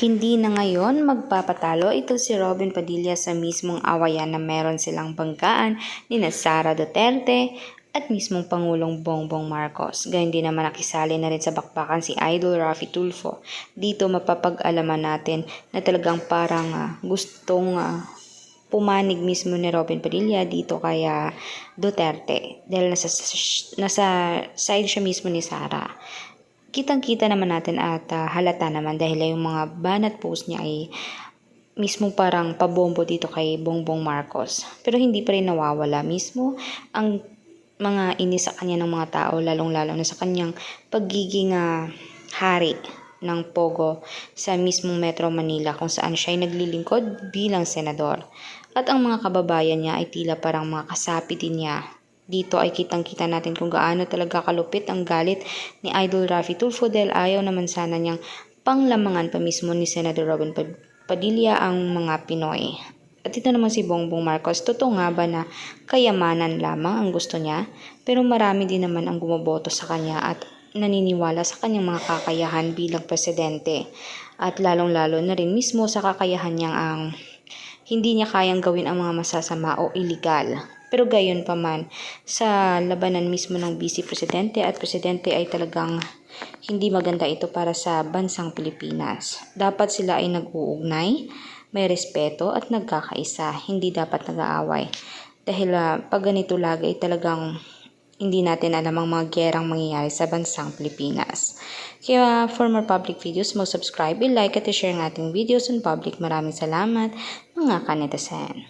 Hindi na ngayon magpapatalo ito si Robin Padilla sa mismong awayan na meron silang banggaan ni Sara Duterte at mismong Pangulong Bongbong Marcos. Gayun din naman nakisali na rin sa bakbakan si Idol Raffy Tulfo. Dito mapapag-alaman natin na talagang parang gustong pumanig mismo ni Robin Padilla dito kaya Duterte dahil nasa side siya mismo ni Sara. Kitang-kita naman natin at halata naman dahil yung mga banat post niya ay mismo parang pabombo dito kay Bongbong Marcos. Pero hindi pa rin nawawala mismo ang mga inis sa kanya ng mga tao, lalong-lalo na sa kanyang pagiging hari ng Pogo sa mismong Metro Manila kung saan siya ay naglilingkod bilang senador. At ang mga kababayan niya ay tila parang mga kasapi din niya. Dito ay kitang-kita natin kung gaano talaga kalupit ang galit ni Idol Raffy Tulfo dahil ayaw naman sana niyang panglamangan pa mismo ni Senador Robin Padilla ang mga Pinoy. At ito naman si Bongbong Marcos, totoo nga ba na kayamanan lamang ang gusto niya? Pero marami din naman ang bumoboto sa kanya at naniniwala sa kanyang mga kakayahan bilang presidente. At lalong-lalo na rin mismo sa kakayahan niyang hindi niya kayang gawin ang mga masasama o illegal. Pero gayon pa man, sa labanan mismo ng Vice Presidente at Presidente ay talagang hindi maganda ito para sa bansang Pilipinas. Dapat sila ay nag-uugnay, may respeto at nagkakaisa, hindi dapat nag-aaway. Dahil pag ganito lagi ay talagang hindi natin alam ang mga gerang mangyayari sa bansang Pilipinas. Kaya for more public videos, subscribe, like at share ng ating videos on public. Maraming salamat mga kanetasen.